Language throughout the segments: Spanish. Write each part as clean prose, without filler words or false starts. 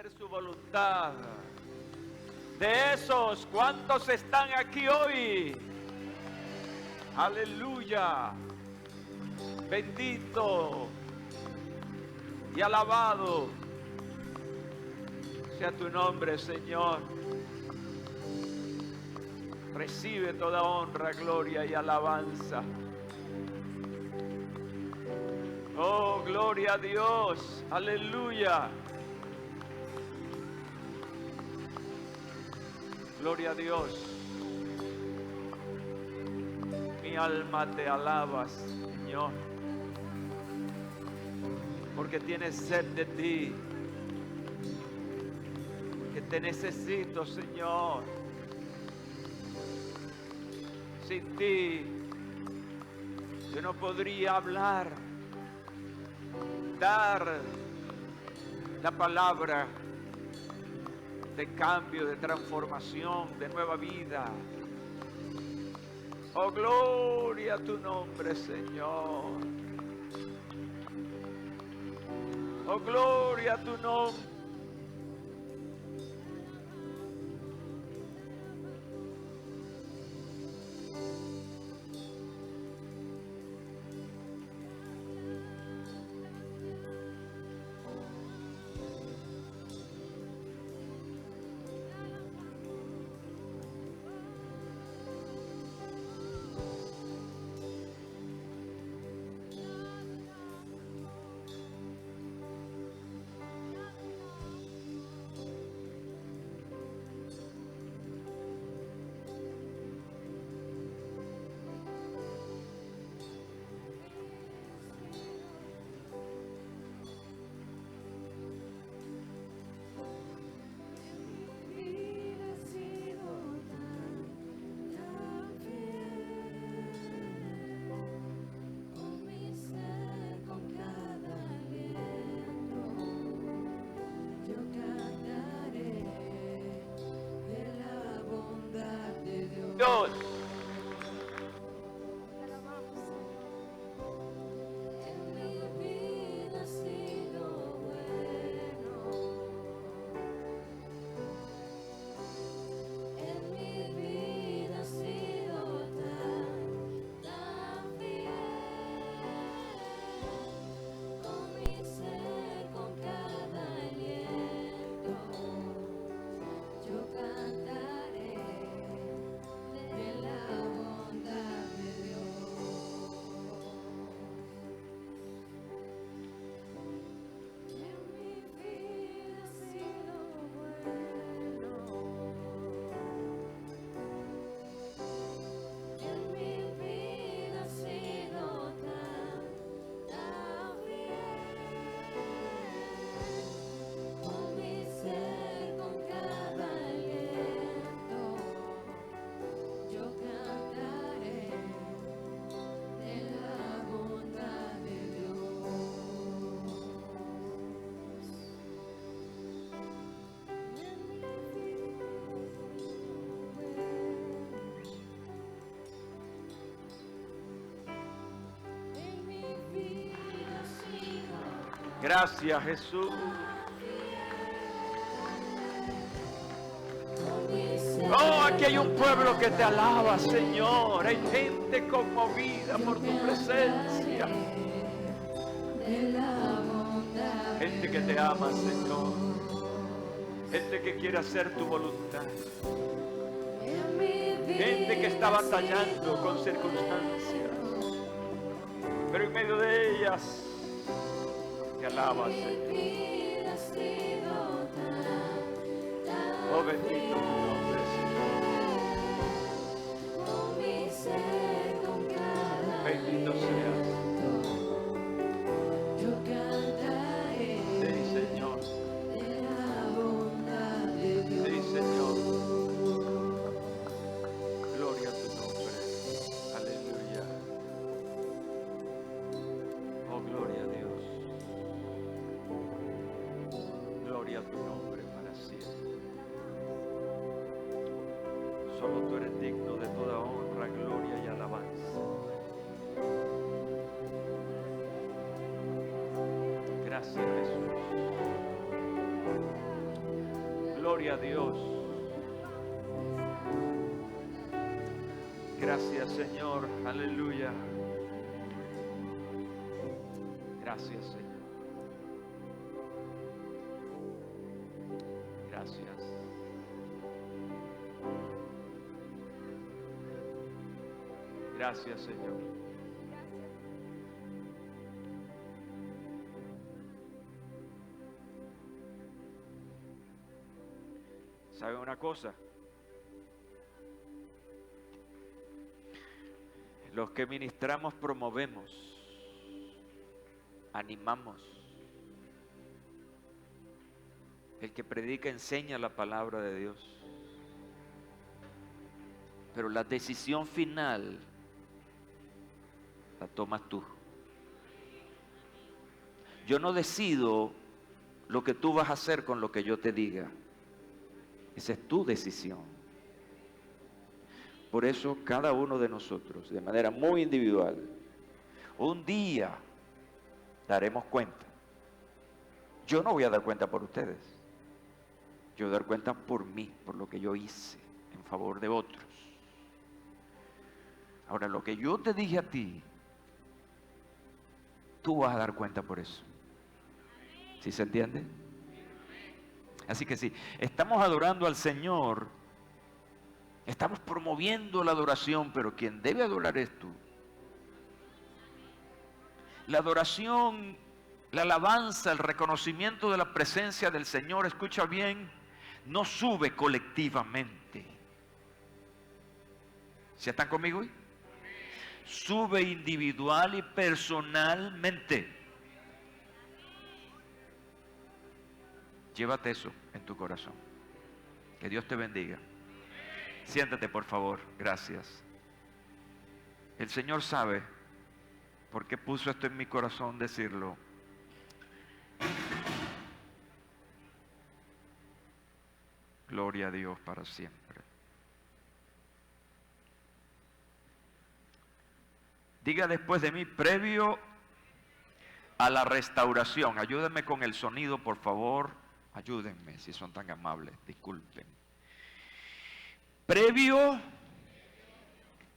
hacer su voluntad. De esos, ¿cuántos están aquí hoy? Aleluya. Bendito y alabado sea tu nombre, Señor. Recibe toda honra, gloria y alabanza. Oh, gloria a Dios. Aleluya. Gloria a Dios. Mi alma te alaba, Señor, porque tienes sed de ti, que te necesito, Señor. Sin ti yo no podría hablar, dar la palabra de cambio, de transformación, de nueva vida. Oh, gloria a tu nombre, Señor. Oh, gloria a tu nombre. Dios. Gracias, Jesús. Oh, aquí hay un pueblo que te alaba, Señor. Hay gente conmovida por tu presencia. Gente que te ama, Señor. Gente que quiere hacer tu voluntad. Gente que está batallando con circunstancias, pero en medio de ellas te alaba, Señor. Oh, bendito tu nombre, Señor. Bendito seas. Sí, Señor. Sí, Señor. Gloria a tu nombre. Aleluya. Oh, gloria a Dios. Gloria a tu nombre para siempre. Solo tú eres digno de toda honra, gloria y alabanza. Gracias, Jesús. Gloria a Dios. Gracias, Señor. Aleluya. Gracias, Señor. Gracias. Gracias, Señor. ¿Saben una cosa? Los que ministramos promovemos, animamos. El que predica enseña la palabra de Dios. Pero la decisión final la tomas tú. Yo no decido lo que tú vas a hacer con lo que yo te diga. Esa es tu decisión. Por eso cada uno de nosotros, de manera muy individual, un día daremos cuenta. Yo no voy a dar cuenta por ustedes. Yo voy a dar cuenta por mí, por lo que yo hice en favor de otros. Ahora, lo que yo te dije a ti, tú vas a dar cuenta por eso. ¿Sí se entiende? Así que sí, estamos adorando al Señor, estamos promoviendo la adoración, pero quien debe adorar es tú. La adoración, la alabanza, el reconocimiento de la presencia del Señor, escucha bien, no sube colectivamente. ¿Sí están conmigo hoy? Sube individual y personalmente. Llévate eso en tu corazón. Que Dios te bendiga. Siéntate, por favor. Gracias. El Señor sabe por qué puso esto en mi corazón decirlo. Gloria a Dios para siempre. Diga después de mí, previo a la restauración. Ayúdenme con el sonido, por favor. Ayúdenme, si son tan amables. Disculpen. Previo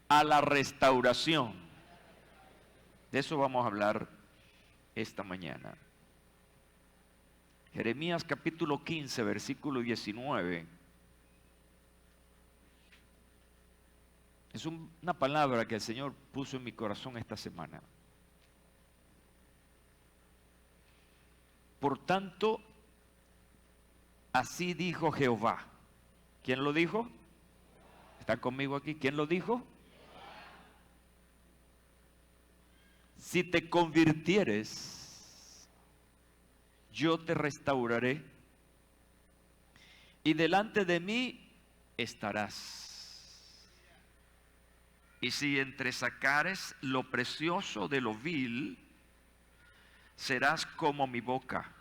a la restauración. De eso vamos a hablar esta mañana. Jeremías capítulo 15, versículo 19. Es una palabra que el Señor puso en mi corazón esta semana. Por tanto, así dijo Jehová. ¿Quién lo dijo? ¿Están conmigo aquí? ¿Quién lo dijo? Si te convirtieres, yo te restauraré y delante de mí estarás. Y si entresacares lo precioso de lo vil, serás como mi boca.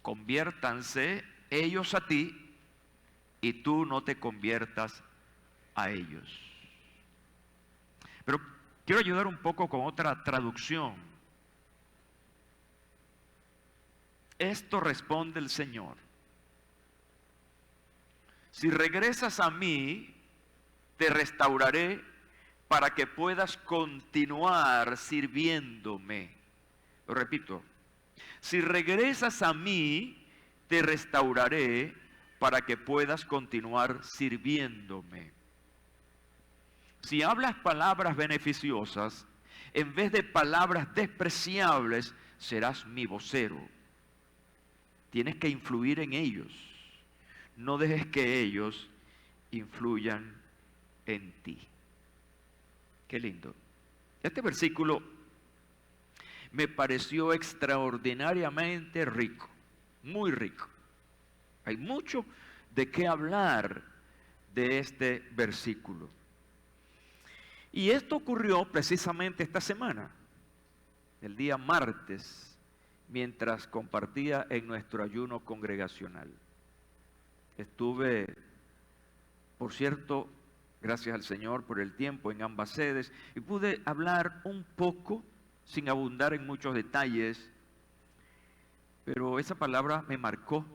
Conviértanse ellos a ti y tú no te conviertas a ellos. Pero quiero ayudar un poco con otra traducción. Esto responde el Señor. Si regresas a mí, te restauraré para que puedas continuar sirviéndome. Lo repito. Si regresas a mí, te restauraré para que puedas continuar sirviéndome. Si hablas palabras beneficiosas, en vez de palabras despreciables, serás mi vocero. Tienes que influir en ellos. No dejes que ellos influyan en ti. Qué lindo. Este versículo me pareció extraordinariamente rico, muy rico. Hay mucho de qué hablar de este versículo. Y esto ocurrió precisamente esta semana, el día martes, mientras compartía en nuestro ayuno congregacional. Estuve, por cierto, gracias al Señor por el tiempo en ambas sedes, y pude hablar un poco, sin abundar en muchos detalles, pero esa palabra me marcó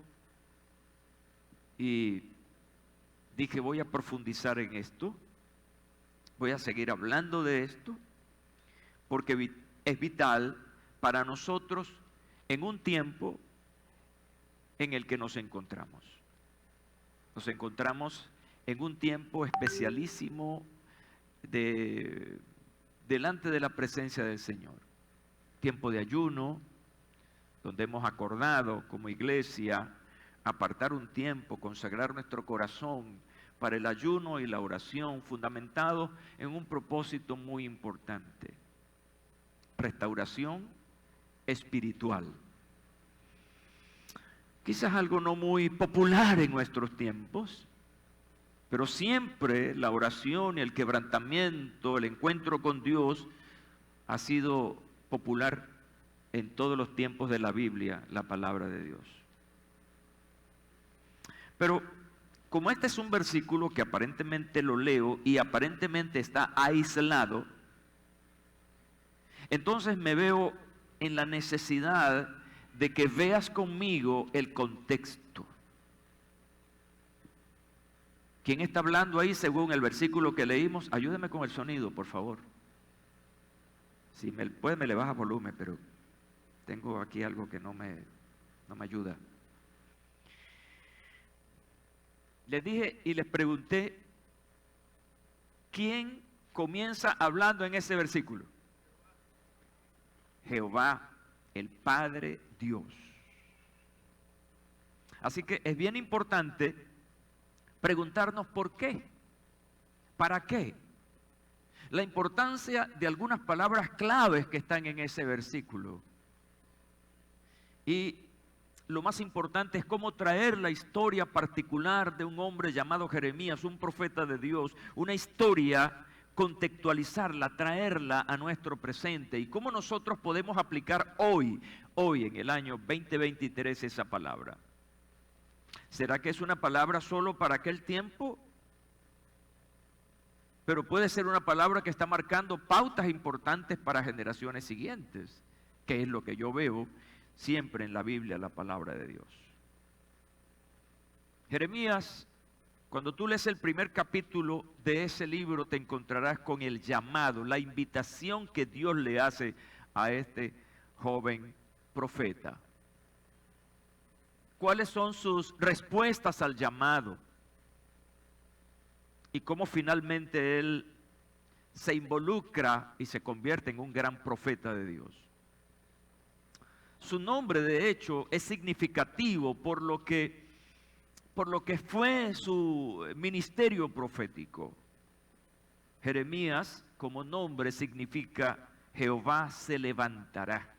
y dije, voy a profundizar en esto, voy a seguir hablando de esto, porque es vital para nosotros en un tiempo en el que nos encontramos. Nos encontramos en un tiempo especialísimo delante de la presencia del Señor. Tiempo de ayuno, donde hemos acordado como iglesia apartar un tiempo, consagrar nuestro corazón para el ayuno y la oración, fundamentado en un propósito muy importante: restauración espiritual. Quizás algo no muy popular en nuestros tiempos, pero siempre la oración y el quebrantamiento, el encuentro con Dios ha sido popular en todos los tiempos de la Biblia, la palabra de Dios. Pero como este es un versículo que aparentemente lo leo y aparentemente está aislado, entonces me veo en la necesidad de que veas conmigo el contexto. ¿Quién está hablando ahí según el versículo que leímos? Ayúdeme con el sonido, por favor. Si puede, me le baja volumen, pero tengo aquí algo que no me ayuda. Les dije y les pregunté, ¿quién comienza hablando en ese versículo? Jehová, el Padre Dios. Así que es bien importante preguntarnos por qué, para qué. La importancia de algunas palabras claves que están en ese versículo. Y lo más importante es cómo traer la historia particular de un hombre llamado Jeremías, un profeta de Dios, una historia, contextualizarla, traerla a nuestro presente y cómo nosotros podemos aplicar hoy en el año 2023 esa palabra. ¿Será que es una palabra solo para aquel tiempo? Pero puede ser una palabra que está marcando pautas importantes para generaciones siguientes, que es lo que yo veo siempre en la Biblia, la palabra de Dios. Jeremías, cuando tú lees el primer capítulo de ese libro, te encontrarás con el llamado, la invitación que Dios le hace a este joven profeta. ¿Cuáles son sus respuestas al llamado? Y cómo finalmente él se involucra y se convierte en un gran profeta de Dios. Su nombre, de hecho, es significativo por lo que fue su ministerio profético. Jeremías, como nombre, significa Jehová se levantará.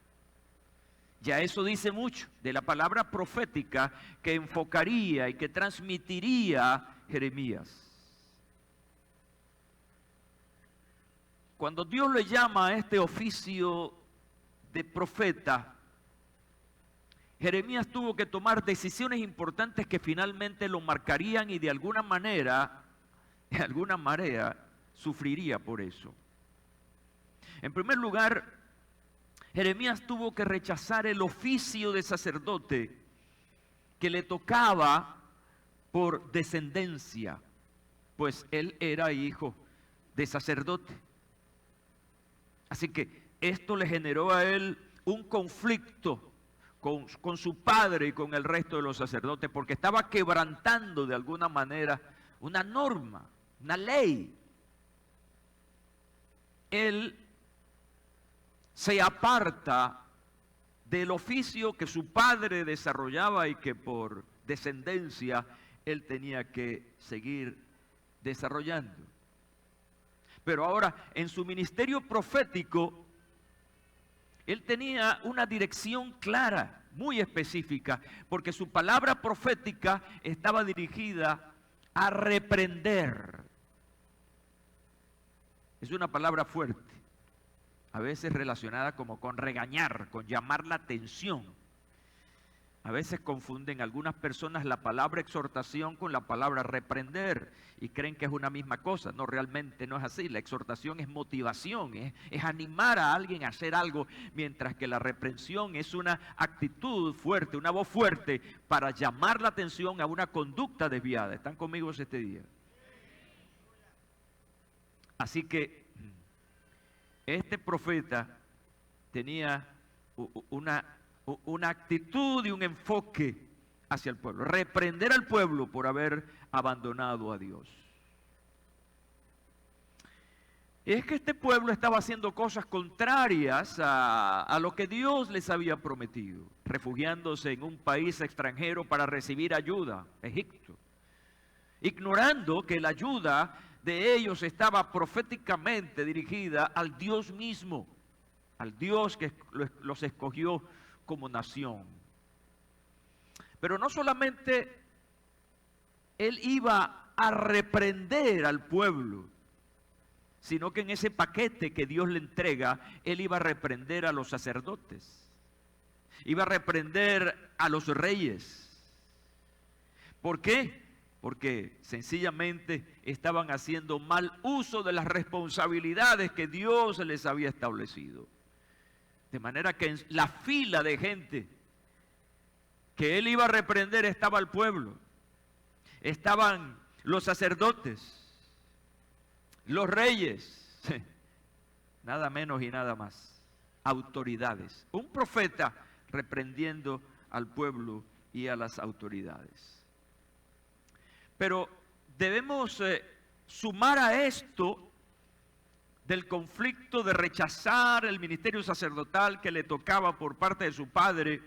Ya eso dice mucho de la palabra profética que enfocaría y que transmitiría Jeremías. Cuando Dios le llama a este oficio de profeta, Jeremías tuvo que tomar decisiones importantes que finalmente lo marcarían y de alguna manera, sufriría por eso. En primer lugar, Jeremías tuvo que rechazar el oficio de sacerdote que le tocaba por descendencia, pues él era hijo de sacerdote. Así que esto le generó a él un conflicto con su padre y con el resto de los sacerdotes, porque estaba quebrantando de alguna manera una norma, una ley. Él se aparta del oficio que su padre desarrollaba y que por descendencia él tenía que seguir desarrollando. Pero ahora, en su ministerio profético, él tenía una dirección clara, muy específica, porque su palabra profética estaba dirigida a reprender. Es una palabra fuerte, a veces relacionada como con regañar, con llamar la atención. A veces confunden algunas personas la palabra exhortación con la palabra reprender y creen que es una misma cosa. No, realmente no es así. La exhortación es motivación, es animar a alguien a hacer algo, mientras que la reprensión es una actitud fuerte, una voz fuerte para llamar la atención a una conducta desviada. ¿Están conmigo este día? Así que este profeta tenía una actitud y un enfoque hacia el pueblo, reprender al pueblo por haber abandonado a Dios. Y es que este pueblo estaba haciendo cosas contrarias a lo que Dios les había prometido, refugiándose en un país extranjero para recibir ayuda, Egipto, ignorando que la ayuda de ellos estaba proféticamente dirigida al Dios mismo, al Dios que los escogió como nación. Pero no solamente Él iba a reprender al pueblo, sino que en ese paquete que Dios le entrega, Él iba a reprender a los sacerdotes, iba a reprender a los reyes. ¿Por qué? Porque sencillamente estaban haciendo mal uso de las responsabilidades que Dios les había establecido. De manera que en la fila de gente que Él iba a reprender estaba el pueblo, estaban los sacerdotes, los reyes, nada menos y nada más, autoridades. Un profeta reprendiendo al pueblo y a las autoridades. Pero debemos sumar a esto del conflicto de rechazar el ministerio sacerdotal que le tocaba por parte de su padre,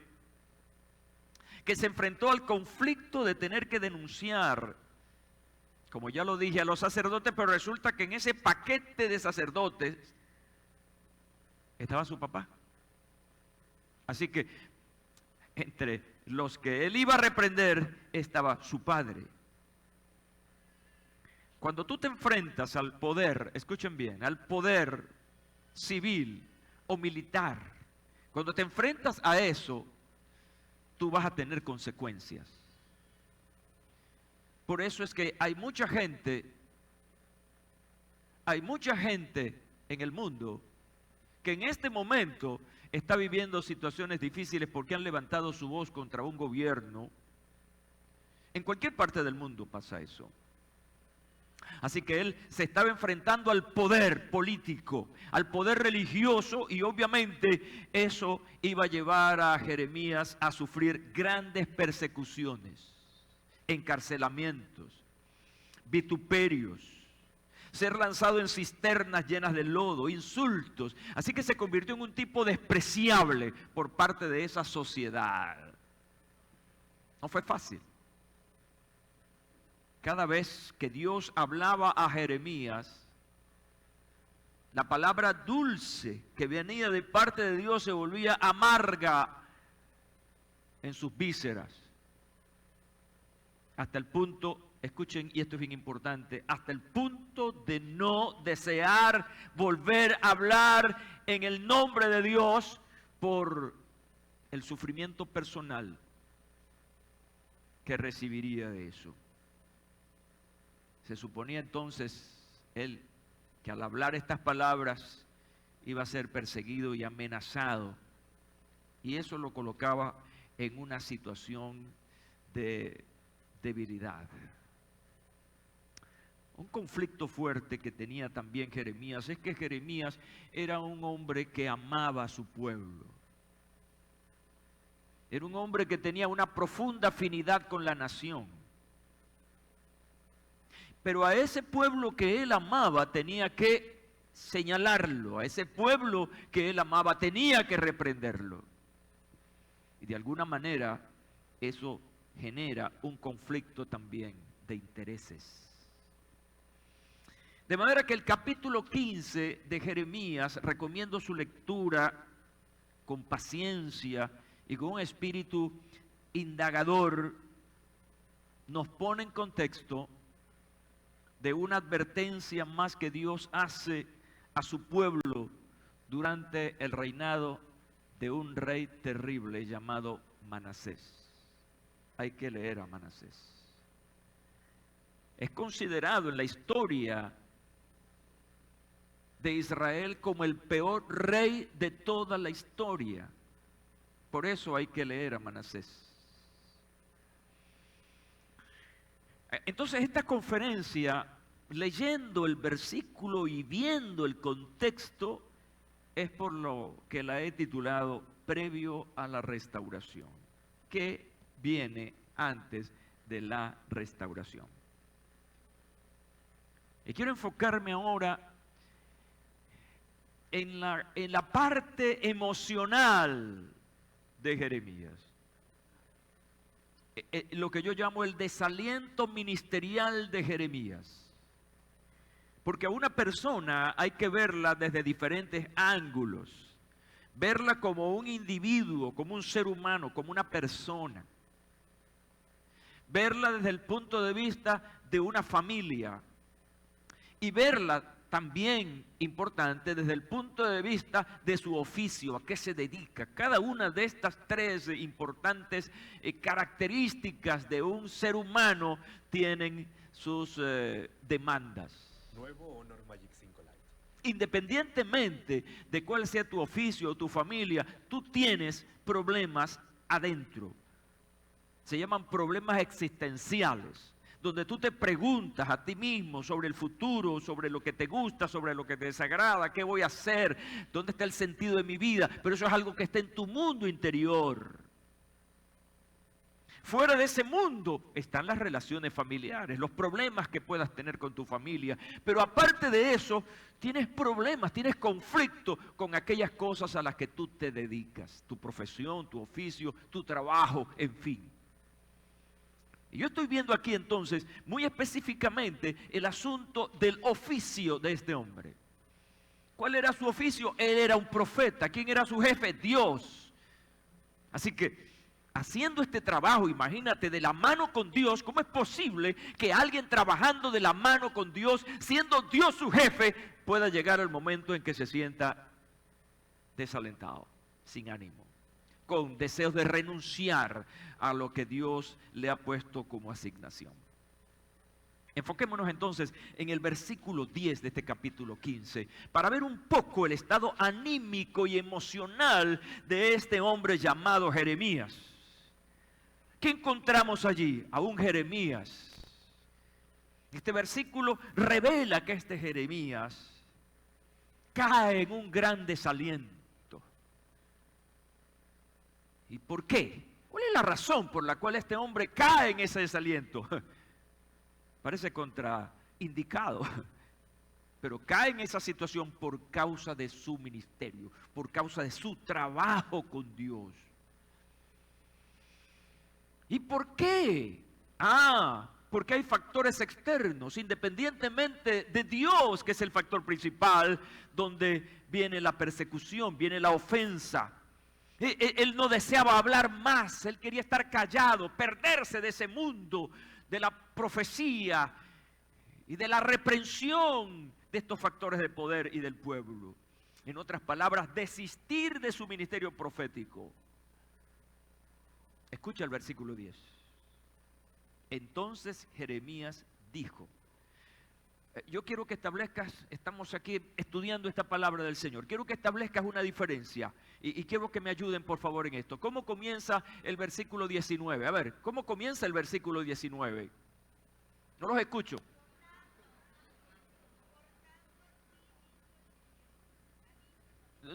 que se enfrentó al conflicto de tener que denunciar, como ya lo dije, a los sacerdotes, pero resulta que en ese paquete de sacerdotes estaba su papá. Así que entre los que él iba a reprender estaba su padre. Cuando tú te enfrentas al poder, escuchen bien, al poder civil o militar, cuando te enfrentas a eso, tú vas a tener consecuencias. Por eso es que hay mucha gente en el mundo que en este momento está viviendo situaciones difíciles porque han levantado su voz contra un gobierno. En cualquier parte del mundo pasa eso. Así que él se estaba enfrentando al poder político, al poder religioso, y obviamente eso iba a llevar a Jeremías a sufrir grandes persecuciones, encarcelamientos, vituperios, ser lanzado en cisternas llenas de lodo, insultos. Así que se convirtió en un tipo despreciable por parte de esa sociedad. No fue fácil. Cada vez que Dios hablaba a Jeremías, la palabra dulce que venía de parte de Dios se volvía amarga en sus vísceras. Hasta el punto, escuchen, y esto es bien importante, hasta el punto de no desear volver a hablar en el nombre de Dios por el sufrimiento personal que recibiría de eso. Se suponía entonces él que al hablar estas palabras iba a ser perseguido y amenazado. Y eso lo colocaba en una situación de debilidad. Un conflicto fuerte que tenía también Jeremías es que Jeremías era un hombre que amaba a su pueblo. Era un hombre que tenía una profunda afinidad con la nación. Pero a ese pueblo que él amaba tenía que señalarlo, a ese pueblo que él amaba tenía que reprenderlo. Y de alguna manera eso genera un conflicto también de intereses. De manera que el capítulo 15 de Jeremías, recomiendo su lectura con paciencia y con un espíritu indagador, nos pone en contexto de una advertencia más que Dios hace a su pueblo durante el reinado de un rey terrible llamado Manasés. hay que leer a Manasés. Es considerado en la historia de Israel como el peor rey de toda la historia. Por eso hay que leer a Manasés. Entonces esta conferencia, leyendo el versículo y viendo el contexto, es por lo que la he titulado Previo a la restauración. ¿Qué viene antes de la restauración? Y quiero enfocarme ahora en la parte emocional de Jeremías. Lo que yo llamo el desaliento ministerial de Jeremías. Porque a una persona hay que verla desde diferentes ángulos. Verla como un individuo, como un ser humano, como una persona. Verla desde el punto de vista de una familia. Y verla también, importante, desde el punto de vista de su oficio, a qué se dedica. Cada una de estas tres importantes características de un ser humano tienen sus demandas. ¿Nuevo Honor Magic 5 Lite? Independientemente de cuál sea tu oficio o tu familia, tú tienes problemas adentro. Se llaman problemas existenciales, donde tú te preguntas a ti mismo sobre el futuro, sobre lo que te gusta, sobre lo que te desagrada, qué voy a hacer, dónde está el sentido de mi vida, pero eso es algo que está en tu mundo interior. Fuera de ese mundo están las relaciones familiares, los problemas que puedas tener con tu familia, pero aparte de eso, tienes problemas, tienes conflicto con aquellas cosas a las que tú te dedicas, tu profesión, tu oficio, tu trabajo, en fin. Y yo estoy viendo aquí entonces muy específicamente el asunto del oficio de este hombre. ¿Cuál era su oficio? Él era un profeta. ¿Quién era su jefe? Dios. Así que haciendo este trabajo, imagínate, de la mano con Dios, ¿cómo es posible que alguien trabajando de la mano con Dios, siendo Dios su jefe, pueda llegar al momento en que se sienta desalentado, sin ánimo, con deseos de renunciar a lo que Dios le ha puesto como asignación? Enfoquémonos entonces en el versículo 10 de este capítulo 15 para ver un poco el estado anímico y emocional de este hombre llamado Jeremías. ¿Qué encontramos allí? A un Jeremías. Este versículo revela que este Jeremías cae en un gran desaliento. ¿Y por qué? ¿Cuál es la razón por la cual este hombre cae en ese desaliento? Parece contraindicado, pero cae en esa situación por causa de su ministerio, por causa de su trabajo con Dios. ¿Y por qué? Porque hay factores externos, independientemente de Dios, que es el factor principal, donde viene la persecución, viene la ofensa. Él no deseaba hablar más, él quería estar callado, perderse de ese mundo, de la profecía y de la reprensión de estos factores de poder y del pueblo. En otras palabras, desistir de su ministerio profético. Escucha el versículo 10. Entonces Jeremías dijo, yo quiero que establezcas, estamos aquí estudiando esta palabra del Señor, quiero que establezcas una diferencia y quiero que me ayuden por favor en esto. ¿Cómo comienza el versículo 19? A ver, ¿cómo comienza el versículo 19? No los escucho.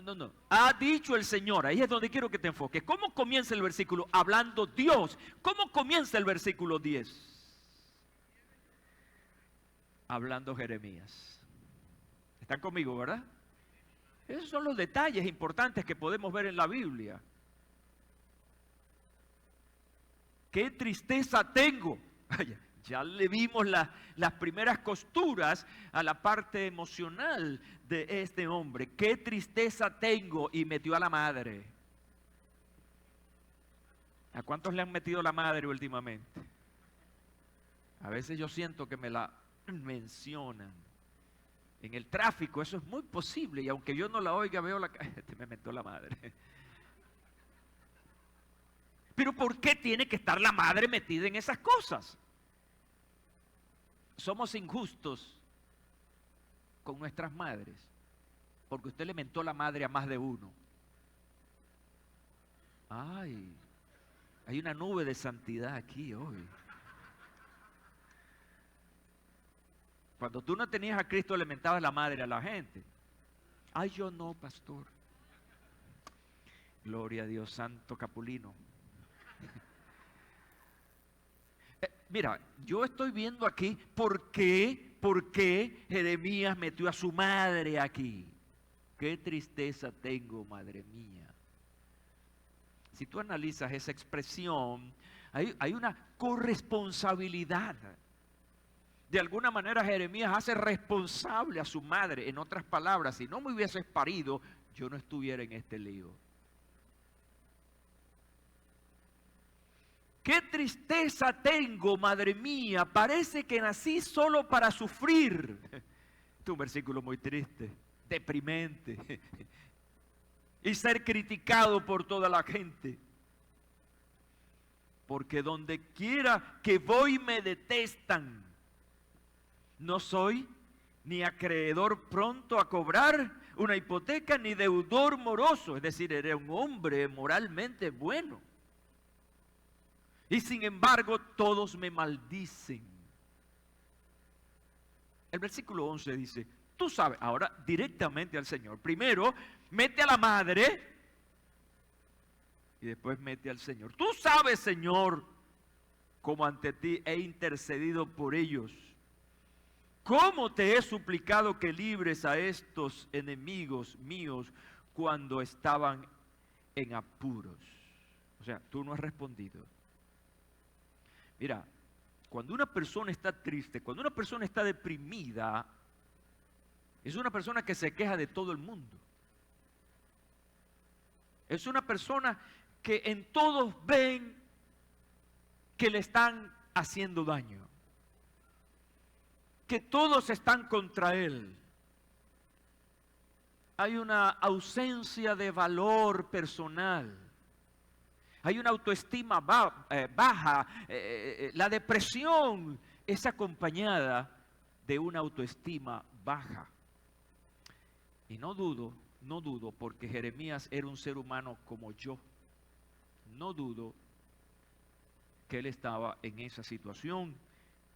No. Ha dicho el Señor, ahí es donde quiero que te enfoques. ¿Cómo comienza el versículo? Hablando Dios. ¿Cómo comienza el versículo 10? Hablando Jeremías. ¿Están conmigo, verdad? Esos son los detalles importantes que podemos ver en la Biblia. ¡Qué tristeza tengo! Ya le vimos las primeras costuras a la parte emocional de este hombre. ¡Qué tristeza tengo! Y metió a la madre. ¿A cuántos le han metido la madre últimamente? A veces yo siento que me la mencionan. En el tráfico eso es muy posible y aunque yo no la oiga, veo me metió la madre. Pero ¿por qué tiene que estar la madre metida en esas cosas? Somos injustos con nuestras madres, porque usted le mentó la madre a más de uno. Ay, hay una nube de santidad aquí hoy. Cuando tú no tenías a Cristo, le mentabas la madre a la gente. Ay, yo no, pastor. Gloria a Dios, santo Capulino. Mira, yo estoy viendo aquí por qué Jeremías metió a su madre aquí. Qué tristeza tengo, madre mía. Si tú analizas esa expresión, hay una corresponsabilidad. De alguna manera Jeremías hace responsable a su madre. En otras palabras, si no me hubieses parido, yo no estuviera en este lío. Qué tristeza tengo, madre mía, parece que nací solo para sufrir. Este es un versículo muy triste, deprimente. Y ser criticado por toda la gente. Porque donde quiera que voy me detestan. No soy ni acreedor pronto a cobrar una hipoteca, ni deudor moroso. Es decir, era un hombre moralmente bueno. Y sin embargo, todos me maldicen. El versículo 11 dice, tú sabes, ahora directamente al Señor. Primero, mete a la madre y después mete al Señor. Tú sabes, Señor, cómo ante ti he intercedido por ellos. ¿Cómo te he suplicado que libres a estos enemigos míos cuando estaban en apuros? O sea, tú no has respondido. Mira, cuando una persona está triste, cuando una persona está deprimida, es una persona que se queja de todo el mundo. Es una persona que en todos ven que le están haciendo daño. Que todos están contra él. Hay una ausencia de valor personal. Hay una autoestima baja. La depresión es acompañada de una autoestima baja. Y no dudo, porque Jeremías era un ser humano como yo. No dudo que él estaba en esa situación.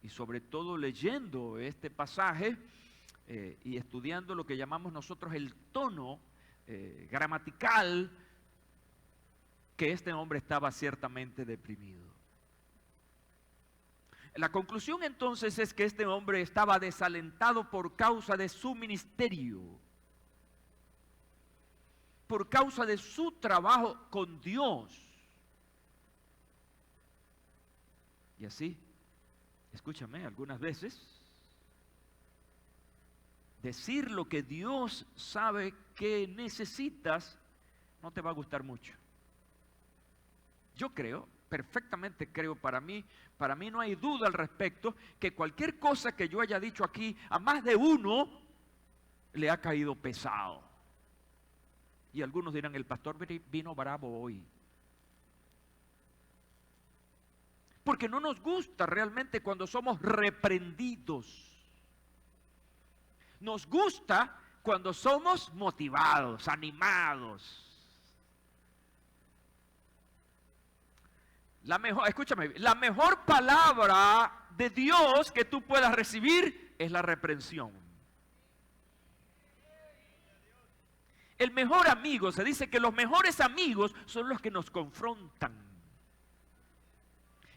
Y sobre todo leyendo este pasaje y estudiando lo que llamamos nosotros el tono gramatical, que este hombre estaba ciertamente deprimido. La conclusión entonces es que este hombre estaba desalentado por causa de su ministerio, por causa de su trabajo con Dios. Y así, escúchame, algunas veces, decir lo que Dios sabe que necesitas no te va a gustar mucho. Yo creo, perfectamente creo, para mí no hay duda al respecto, que cualquier cosa que yo haya dicho aquí a más de uno le ha caído pesado. Y algunos dirán, el pastor vino bravo hoy. Porque no nos gusta realmente cuando somos reprendidos. Nos gusta cuando somos motivados, animados. Escúchame, la mejor palabra de Dios que tú puedas recibir es la reprensión. El mejor amigo, se dice que los mejores amigos son los que nos confrontan.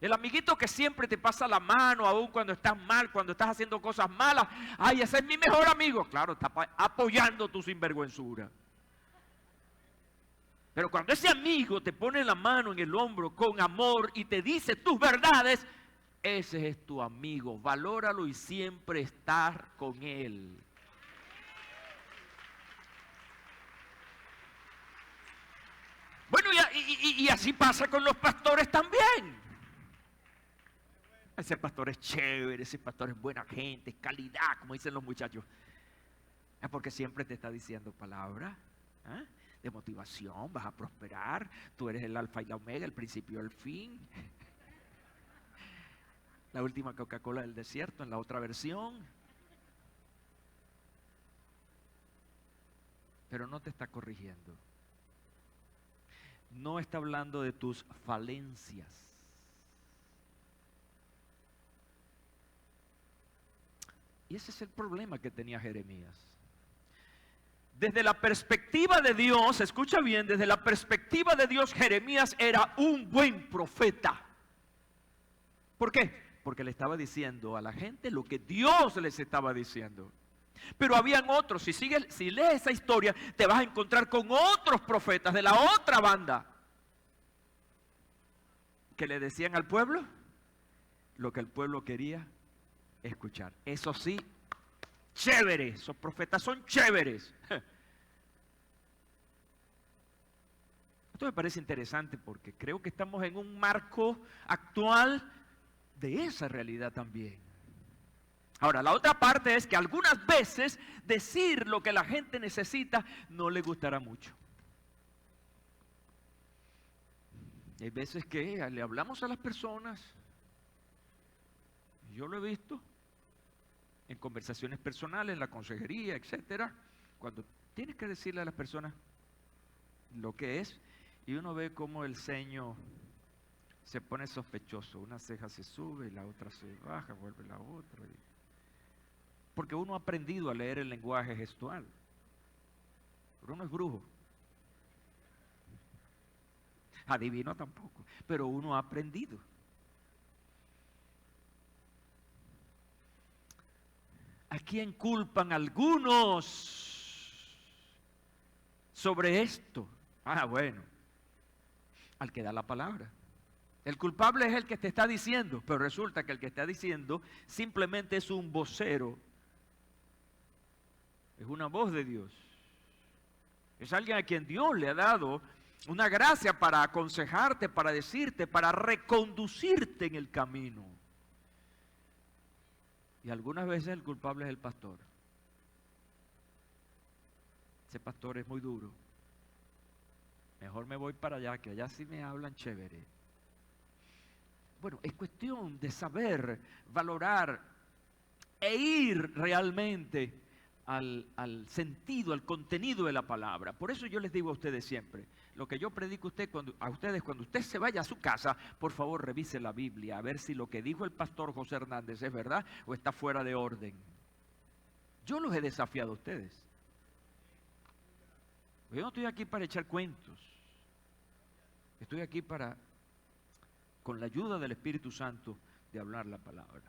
El amiguito que siempre te pasa la mano, aun cuando estás mal, cuando estás haciendo cosas malas. Ay, ese es mi mejor amigo. Claro, está apoyando tu sinvergüenzura. Pero cuando ese amigo te pone la mano en el hombro con amor y te dice tus verdades, ese es tu amigo. Valóralo y siempre estar con él. Bueno, y así pasa con los pastores también. Ese pastor es chévere, ese pastor es buena gente, calidad, como dicen los muchachos. Es porque siempre te está diciendo palabra. de motivación, vas a prosperar, tú eres el alfa y la omega, el principio y el fin. La última Coca-Cola del desierto en la otra versión. Pero no te está corrigiendo. No está hablando de tus falencias. Y ese es el problema que tenía Jeremías. Desde la perspectiva de Dios, escucha bien, desde la perspectiva de Dios, Jeremías era un buen profeta. ¿Por qué? Porque le estaba diciendo a la gente lo que Dios les estaba diciendo. Pero habían otros, si lees esa historia, te vas a encontrar con otros profetas de la otra banda que le decían al pueblo lo que el pueblo quería escuchar. Eso sí, chévere, esos profetas son chéveres. Esto me parece interesante porque creo que estamos en un marco actual de esa realidad también. Ahora, la otra parte es que algunas veces decir lo que la gente necesita no le gustará mucho. Hay veces que le hablamos a las personas, yo lo he visto en conversaciones personales, en la consejería, etcétera, cuando tienes que decirle a las personas lo que es, y uno ve cómo el ceño se pone sospechoso, una ceja se sube y la otra se baja, vuelve la otra. Porque uno ha aprendido a leer el lenguaje gestual, pero uno es brujo. Adivino tampoco, pero uno ha aprendido. ¿A quién culpan algunos sobre esto? Bueno, al que da la palabra. El culpable es el que te está diciendo, pero resulta que el que está diciendo simplemente es un vocero. Es una voz de Dios. Es alguien a quien Dios le ha dado una gracia para aconsejarte, para decirte, para reconducirte en el camino. Y algunas veces el culpable es el pastor. Ese pastor es muy duro. Mejor me voy para allá, que allá sí me hablan chévere. Bueno, es cuestión de saber, valorar e ir realmente al sentido, al contenido de la palabra. Por eso yo les digo a ustedes siempre, lo que yo predico a ustedes cuando usted se vaya a su casa, por favor revise la Biblia, a ver si lo que dijo el pastor José Hernández es verdad o está fuera de orden. Yo los he desafiado a ustedes. Yo no estoy aquí para echar cuentos. Estoy aquí para, con la ayuda del Espíritu Santo, de hablar la palabra.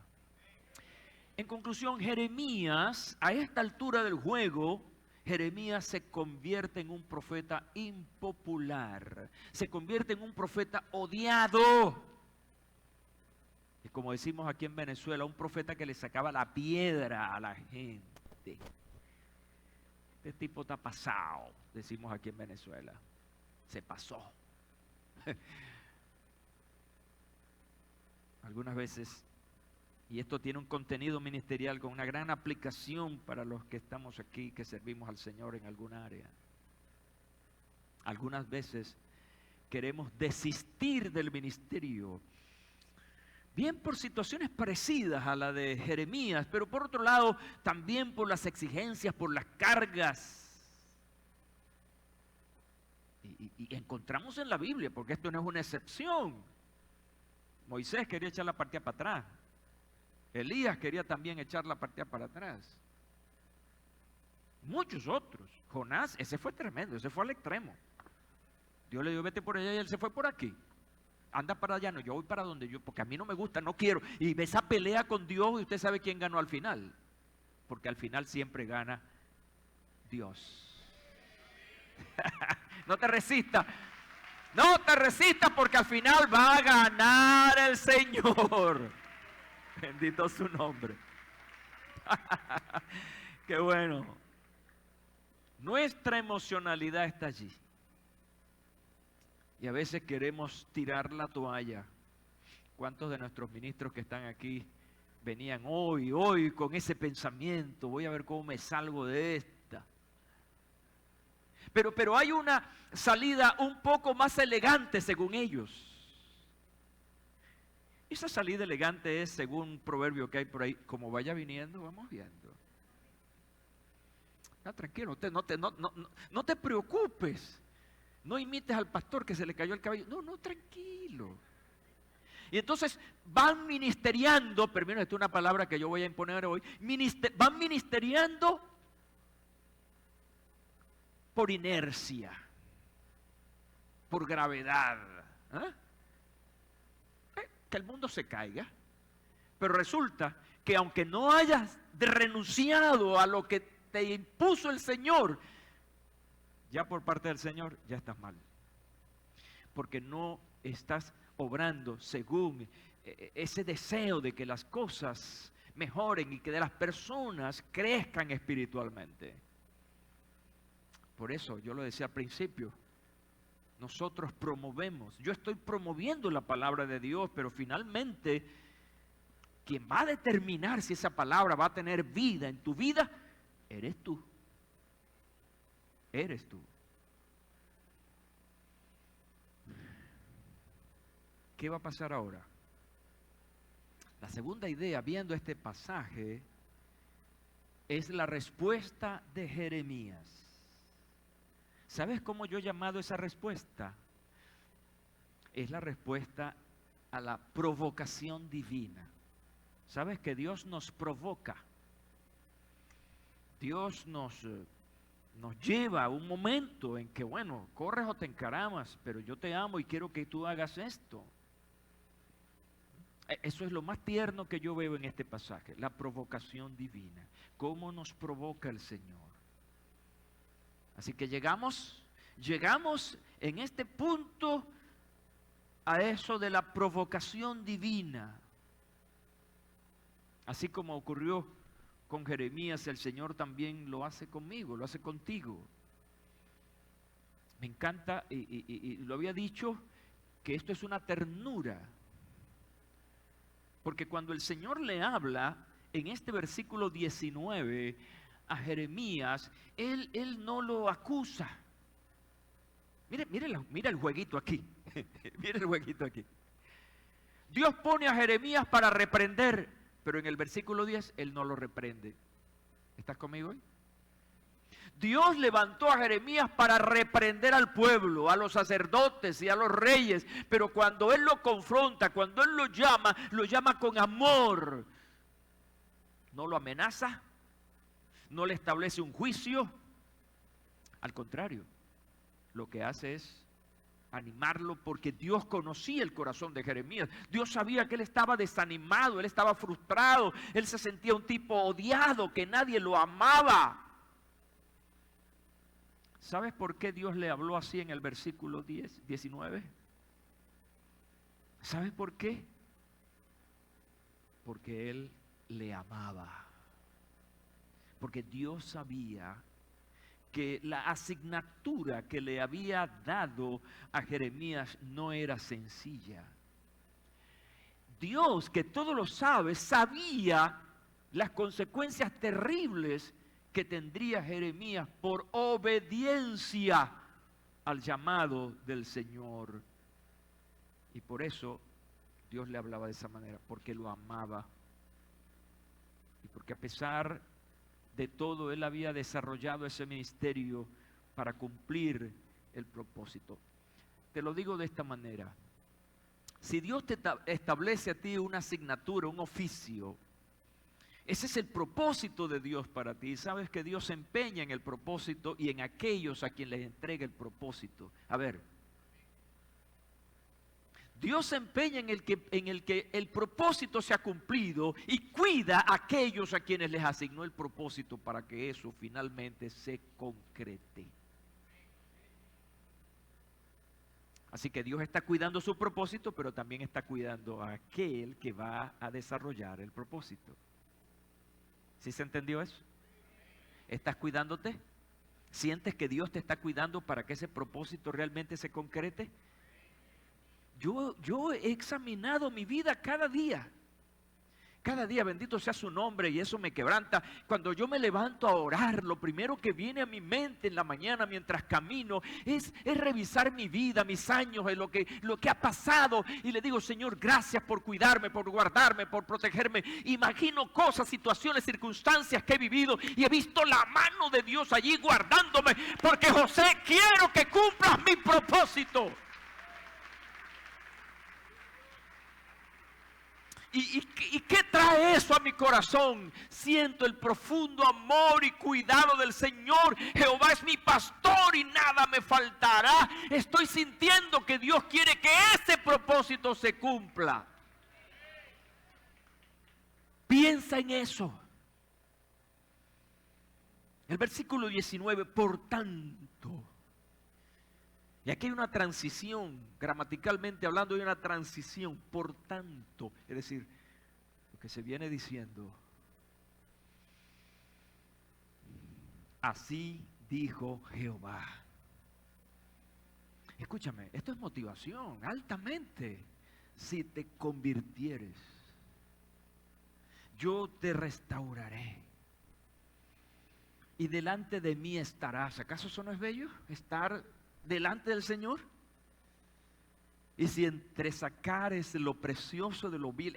En conclusión, Jeremías, a esta altura del juego, Jeremías se convierte en un profeta impopular, se convierte en un profeta odiado. Y como decimos aquí en Venezuela, un profeta que le sacaba la piedra a la gente. Este tipo está pasado, decimos aquí en Venezuela. Se pasó. Algunas veces, y esto tiene un contenido ministerial con una gran aplicación para los que estamos aquí, que servimos al Señor en alguna área. Algunas veces queremos desistir del ministerio, bien por situaciones parecidas a la de Jeremías, pero por otro lado también por las exigencias, por las cargas. Y encontramos en la Biblia, porque esto no es una excepción. Moisés quería echar la partida para atrás. Elías quería también echar la partida para atrás. Muchos otros. Jonás, ese fue tremendo, ese fue al extremo. Dios le dijo, vete por allá y él se fue por aquí. Anda para allá, no, yo voy para donde yo, porque a mí no me gusta, no quiero. Y esa pelea con Dios, y usted sabe quién ganó al final. Porque al final siempre gana Dios. No te resistas. No te resistas porque al final va a ganar el Señor. Bendito su nombre. Qué bueno. Nuestra emocionalidad está allí. Y a veces queremos tirar la toalla. ¿Cuántos de nuestros ministros que están aquí venían hoy con ese pensamiento? Voy a ver cómo me salgo de esta. Pero hay una salida un poco más elegante según ellos. Esa salida elegante es, según un proverbio que hay por ahí, como vaya viniendo, vamos viendo. Tranquilo, no te preocupes. No imites al pastor que se le cayó el cabello. No, tranquilo. Y entonces van ministeriando, pero esto es una palabra que yo voy a imponer hoy, van ministeriando por inercia, por gravedad. Que el mundo se caiga. Pero resulta que aunque no hayas renunciado a lo que te impuso el Señor, ya por parte del Señor ya estás mal. Porque no estás obrando según ese deseo de que las cosas mejoren y que de las personas crezcan espiritualmente. Por eso yo lo decía al principio, nosotros promovemos, yo estoy promoviendo la palabra de Dios, pero finalmente quien va a determinar si esa palabra va a tener vida en tu vida, eres tú. Eres tú. ¿Qué va a pasar ahora? La segunda idea, viendo este pasaje, es la respuesta de Jeremías. ¿Sabes cómo yo he llamado esa respuesta? Es la respuesta a la provocación divina. ¿Sabes que Dios nos provoca? Dios nos lleva a un momento en que, bueno, corres o te encaramas, pero yo te amo y quiero que tú hagas esto. Eso es lo más tierno que yo veo en este pasaje, la provocación divina. ¿Cómo nos provoca el Señor? Así que llegamos en este punto a eso de la provocación divina. Así como ocurrió con Jeremías, el Señor también lo hace conmigo, lo hace contigo. Me encanta, y lo había dicho, que esto es una ternura. Porque cuando el Señor le habla en este versículo 19 a Jeremías, Él no lo acusa. Mira el jueguito aquí. Mira el jueguito aquí. Dios pone a Jeremías para reprender, pero en el versículo 10 Él no lo reprende. ¿Estás conmigo hoy? Dios levantó a Jeremías para reprender al pueblo, a los sacerdotes y a los reyes, pero cuando Él lo confronta, cuando Él lo llama con amor. No lo amenaza, no le establece un juicio. Al contrario, lo que hace es animarlo, porque Dios conocía el corazón de Jeremías. Dios sabía que él estaba desanimado, él estaba frustrado, él se sentía un tipo odiado, que nadie lo amaba. ¿Sabes por qué Dios le habló así en el versículo 19? ¿Sabes por qué? Porque Él le amaba. Porque Dios sabía que la asignatura que le había dado a Jeremías no era sencilla. Dios, que todo lo sabe, sabía las consecuencias terribles que tendría Jeremías por obediencia al llamado del Señor. Y por eso Dios le hablaba de esa manera, porque lo amaba. Y porque a pesar de todo, él había desarrollado ese ministerio para cumplir el propósito. Te lo digo de esta manera. Si Dios te establece a ti una asignatura, un oficio, ese es el propósito de Dios para ti. Sabes que Dios se empeña en el propósito y en aquellos a quienes les entrega el propósito. A ver, Dios se empeña en el que el propósito se ha cumplido y cuida a aquellos a quienes les asignó el propósito para que eso finalmente se concrete. Así que Dios está cuidando su propósito, pero también está cuidando a aquel que va a desarrollar el propósito. ¿Sí se entendió eso? ¿Estás cuidándote? ¿Sientes que Dios te está cuidando para que ese propósito realmente se concrete? Yo he examinado mi vida cada día. Cada día bendito sea su nombre y eso me quebranta. Cuando yo me levanto a orar, lo primero que viene a mi mente en la mañana mientras camino es revisar mi vida, mis años, lo que ha pasado. Y le digo, Señor, gracias por cuidarme, por guardarme, por protegerme. Imagino cosas, situaciones, circunstancias que he vivido y he visto la mano de Dios allí guardándome. Porque José, quiero que cumplas mi propósito. ¿Y qué trae eso a mi corazón? Siento el profundo amor y cuidado del Señor. Jehová es mi pastor y nada me faltará. Estoy sintiendo que Dios quiere que ese propósito se cumpla. Piensa en eso. El versículo 19, por tanto. Y aquí hay una transición, gramaticalmente hablando hay una transición, por tanto, es decir, lo que se viene diciendo, así dijo Jehová. Escúchame, esto es motivación, altamente. Si te convirtieres, yo te restauraré y delante de mí estarás. ¿Acaso eso no es bello? Estar delante del Señor. Y si entresacares lo precioso de lo vil.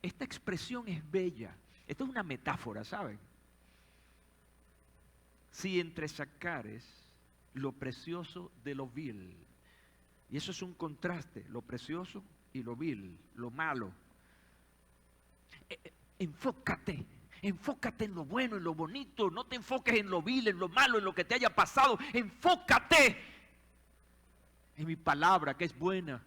Esta expresión es bella. Esto es una metáfora, ¿saben? Si entresacares lo precioso de lo vil. Y eso es un contraste, lo precioso y lo vil, lo malo. Enfócate en lo bueno, en lo bonito. No te enfoques en lo vil, en lo malo, en lo que te haya pasado. Enfócate en mi palabra, que es buena.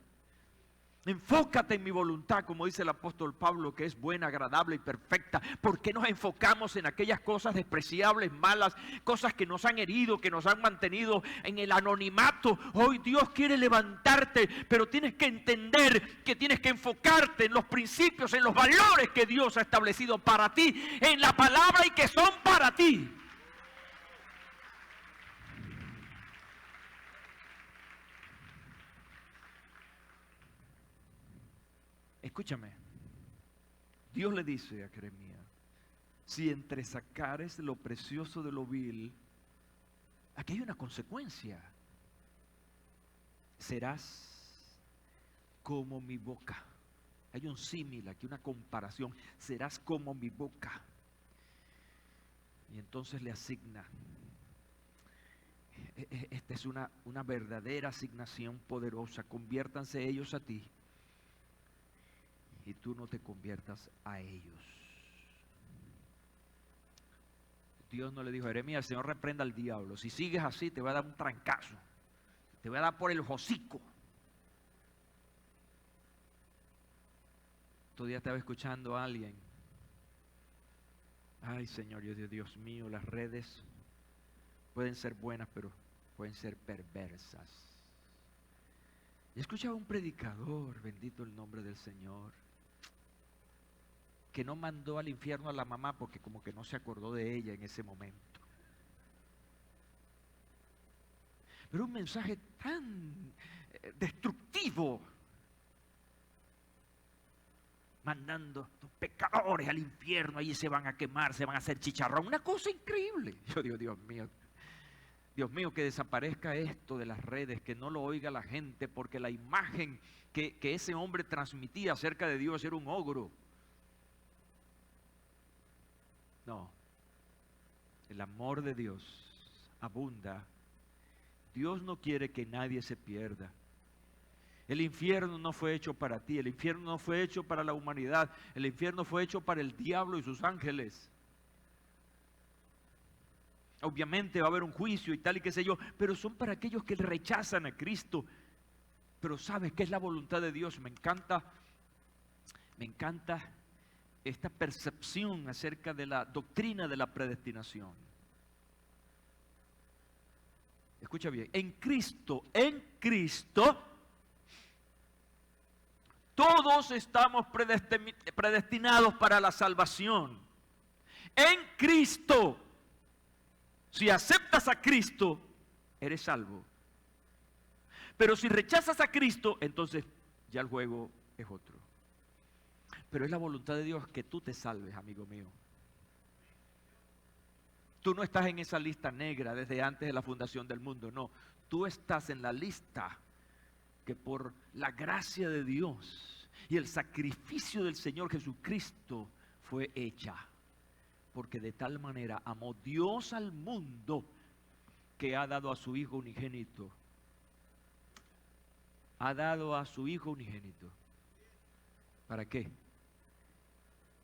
Enfócate en mi voluntad, como dice el apóstol Pablo, que es buena, agradable y perfecta. ¿Por qué nos enfocamos en aquellas cosas despreciables, malas, cosas que nos han herido, que nos han mantenido en el anonimato? Hoy Dios quiere levantarte, pero tienes que entender que tienes que enfocarte en los principios, en los valores que Dios ha establecido para ti, en la palabra y que son para ti. Escúchame, Dios le dice a Jeremías, si entresacares lo precioso de lo vil, aquí hay una consecuencia, serás como mi boca. Hay un símil aquí, una comparación, serás como mi boca. Y entonces le asigna, esta es una verdadera asignación poderosa, conviértanse ellos a ti. Y tú no te conviertas a ellos. Dios no le dijo a Jeremías, el Señor reprenda al diablo. Si sigues así te va a dar un trancazo. Te va a dar por el hocico. Todavía estaba escuchando a alguien. Ay, Señor, Dios mío, las redes pueden ser buenas, pero pueden ser perversas. Y escuchaba un predicador, bendito el nombre del Señor, que no mandó al infierno a la mamá porque como que no se acordó de ella en ese momento. Pero un mensaje tan destructivo, mandando a los pecadores al infierno, allí se van a quemar, se van a hacer chicharrón, una cosa increíble. Yo digo, Dios mío, que desaparezca esto de las redes, que no lo oiga la gente, porque la imagen que ese hombre transmitía acerca de Dios era un ogro. No, el amor de Dios abunda. Dios no quiere que nadie se pierda. El infierno no fue hecho para ti, el infierno no fue hecho para la humanidad, el infierno fue hecho para el diablo y sus ángeles. Obviamente va a haber un juicio y tal y qué sé yo, pero son para aquellos que rechazan a Cristo. Pero ¿sabes qué es la voluntad de Dios? Me encanta esta percepción acerca de la doctrina de la predestinación. Escucha bien, en Cristo, todos estamos predestinados para la salvación. En Cristo, si aceptas a Cristo, eres salvo. Pero si rechazas a Cristo, entonces ya el juego es otro. Pero es la voluntad de Dios que tú te salves, amigo mío. Tú no estás en esa lista negra desde antes de la fundación del mundo, no. Tú estás en la lista que por la gracia de Dios y el sacrificio del Señor Jesucristo fue hecha. Porque de tal manera amó Dios al mundo que ha dado a su Hijo unigénito. Ha dado a su Hijo unigénito. ¿Para qué?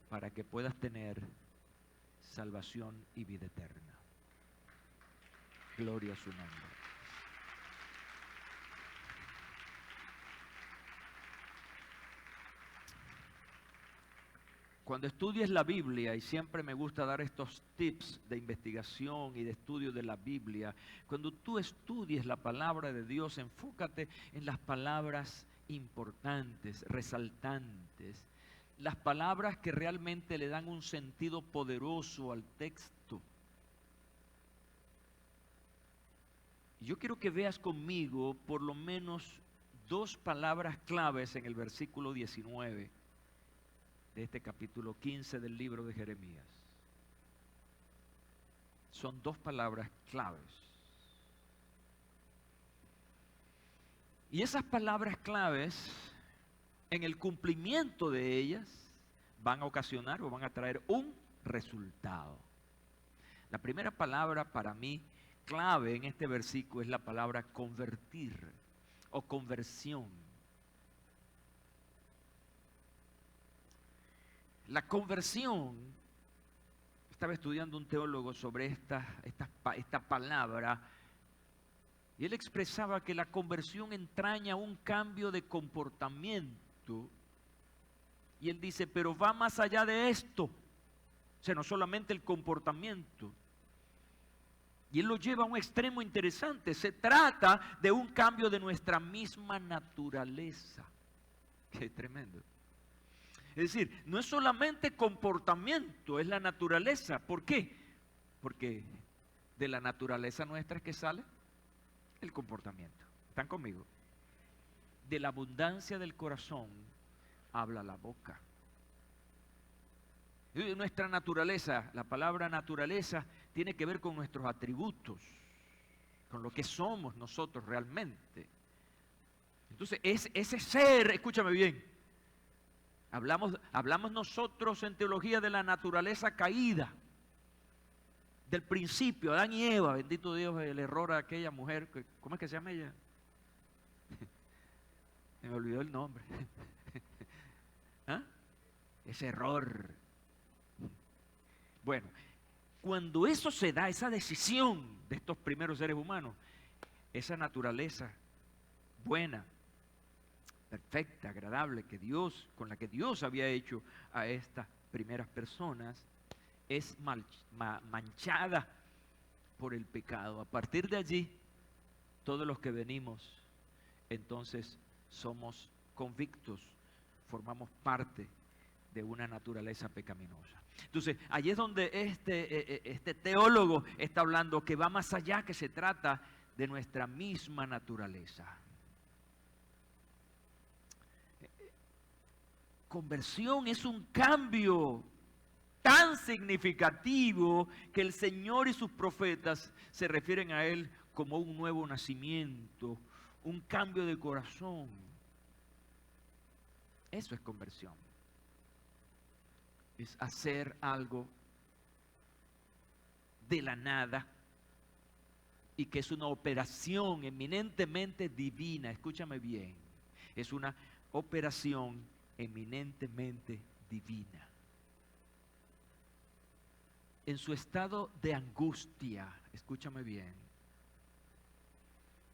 Para que puedas tener salvación y vida eterna. Gloria a su nombre. Cuando estudies la Biblia, y siempre me gusta dar estos tips de investigación y de estudio de la Biblia, cuando tú estudies la palabra de Dios, enfócate en las palabras importantes, resaltantes, las palabras que realmente le dan un sentido poderoso al texto. Yo quiero que veas conmigo por lo menos 2 palabras claves en el versículo 19 de este capítulo 15 del libro de Jeremías. Son 2 palabras claves. Y esas palabras claves, en el cumplimiento de ellas, van a ocasionar o van a traer un resultado. La primera palabra para mí clave en este versículo es la palabra convertir o conversión. La conversión, estaba estudiando un teólogo sobre esta palabra, y él expresaba que la conversión entraña un cambio de comportamiento, y él dice, pero va más allá de esto, o sea, no solamente el comportamiento, y él lo lleva a un extremo interesante, se trata de un cambio de nuestra misma naturaleza. Qué tremendo. Es decir, no es solamente comportamiento, es la naturaleza. ¿Por qué? Porque de la naturaleza nuestra es que sale el comportamiento. ¿Están conmigo? De la abundancia del corazón habla la boca. Y nuestra naturaleza, la palabra naturaleza, tiene que ver con nuestros atributos, con lo que somos nosotros realmente. Entonces, ese ser, escúchame bien, hablamos nosotros en teología de la naturaleza caída, del principio, Adán y Eva, bendito Dios, el error de aquella mujer, ¿cómo es que se llama ella? Me olvidó el nombre. ¿Ah? Ese error. Bueno, cuando eso se da, esa decisión de estos primeros seres humanos, esa naturaleza buena, perfecta, agradable, con la que Dios había hecho a estas primeras personas, es manchada por el pecado. A partir de allí, todos los que venimos, entonces somos convictos, formamos parte de una naturaleza pecaminosa. Entonces, allí es donde este teólogo está hablando que va más allá, que se trata de nuestra misma naturaleza. Conversión es un cambio tan significativo que el Señor y sus profetas se refieren a él como un nuevo nacimiento, un cambio de corazón. Eso es conversión. Es hacer algo de la nada y que es una operación eminentemente divina. Escúchame bien, es una operación eminentemente divina. En su estado de angustia, escúchame bien,